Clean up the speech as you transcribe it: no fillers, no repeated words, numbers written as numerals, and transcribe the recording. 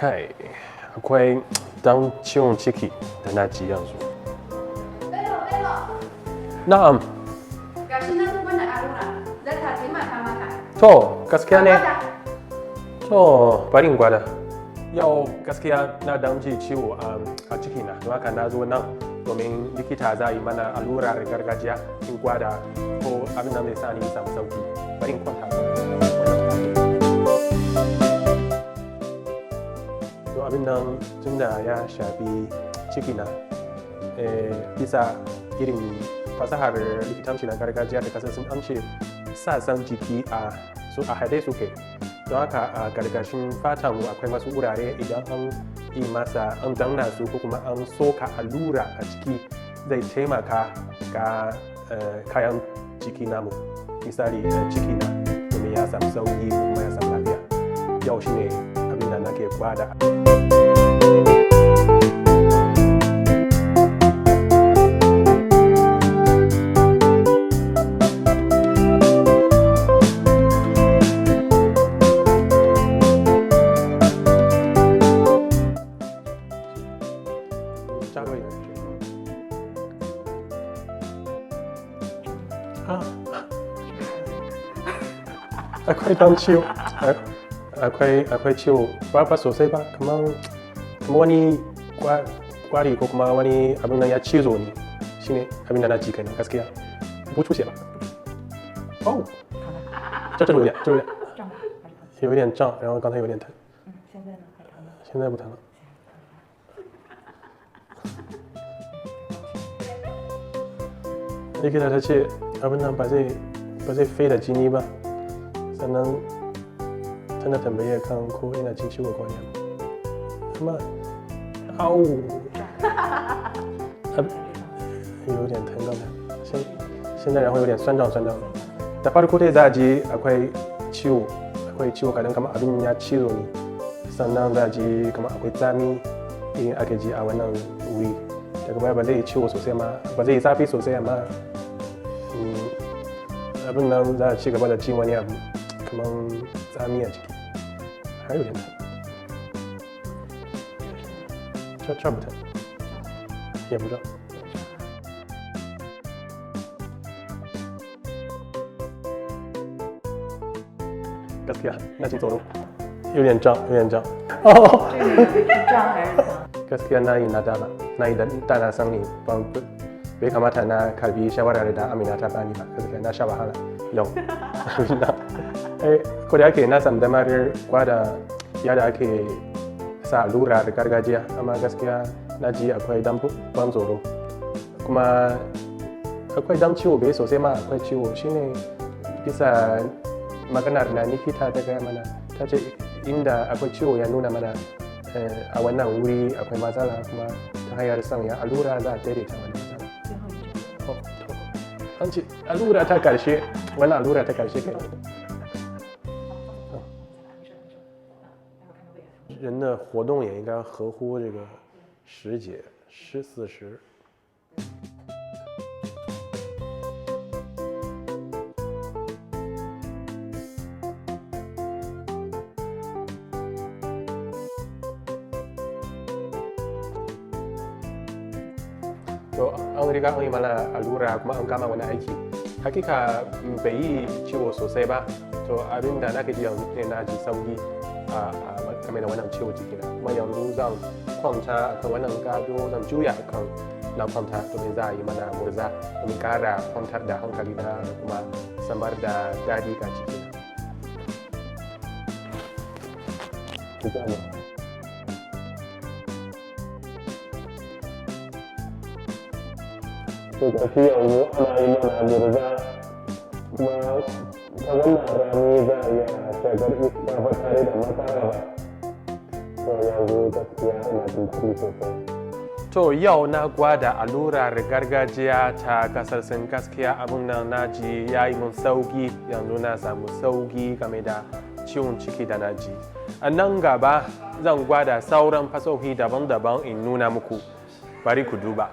kai akwai dan ciwon ciki da na ji yanzu. Na'am. Gashi nan wannan allura za ta taimaka maka. To, gaskiya ne. To, bari in gwada. Yau gaskiya na dan ji ciwo a cikina, don haka na zo nan domin likita za yi mana allurar gargajiya in gwada ko abin nan zai sa ni samu sauki. Bari in kwanta. To abin nan tunda ya shafi cikina, bisa irin fasahar likitanci na gargajiya da kasar sun amshe sassan jiki a haɗe suke. Don haka a gargashin fatan akwai wasu wurare idan an yi masa an danna su ko kuma an soka allura a ciki zai taimaka ga kayan jiki namu, misali ciki na domin ya samu sauki kuma ya samu lafiya. Yau shine abin da nake gwada. Akwai dan ciwo, akwai ciwo ba sosai ba, kamar wani kwari ko kuma wani abin nan ya cizo ne, shine abin da na ji kenan gaskiya. Butu ce ba. Oh, 这有点胀，然后刚才有点疼。现在呢？还疼吗？现在不疼了。likita ta ce abin nan ba zai fai da jini ba, sannan tana tambaye kan ko ina cin ciwo ko ne amma au有点疼刚才现在然后有点酸胀的da farko dai za a ji akwai ciwo kadan kamar abin ya cizo ne, sannan za a ji kamar akwai tsami irin ake ji a wannan wuri. Daga baya ba zai yi ciwo sosai ma, ba zai yi zafi sosai, amma abin nan za a ci gaba da ci wani abu kamar tsami a ciki har yau da ta mutum ya buɗe. gaskiya na ci tsoro,有点胀。gaskiya na yi nadama, na yi da na san ne bai kamata na karbi shawarar da Amina ta bani ba. gaskiya na sha wahala yau. Ko da ake na samu damar gwada yadda ake sa allura da gargajiya, amma gaskiya na ji akwai dan ban tsoro, kuma akwai dan ciwo bai sosai ma akwai ciwo. Shine bisa maganar na likita ta gaya mana, ta ce inda akwai ciwo ya nuna mana a wannan wuri akwai matsala, kuma ta hanyar sanya allura za a daidaita wani matsala. an ce allura ta karshe, wani allura ta karshe kai. 人的活动也应该合乎这个时节14时。To an riga an yi mana allura kuma an gama wani aiki. Hakika bai yi ciwo sosai ba. To abin da nake ji yanzu ne na ji sauki a game da wannan ciwo jikina. Kuma yanzu zan kwanta akan wannan gado, zan juya akan na kwanta domin za a yi mana murza domin kara kwantar da hankali na da kuma samar da daɗi ga jikina. To gashi yanzu ana yi mana murza, kuma ta wannan rami za a iya shagar iska ba tare da matsala ba. To yanzu gaskiya ina jin daɗi sosai. To yau na gwada allurar gargajiya ta kasar Sin. Gaskiya abun nan na ji ya yi mun sauki, yanzu na samu sauki game da ciwon ciki da na ji. A nan gaba zan gwada sauran fasahohi daban-daban in nuna muku. Bari ku duba.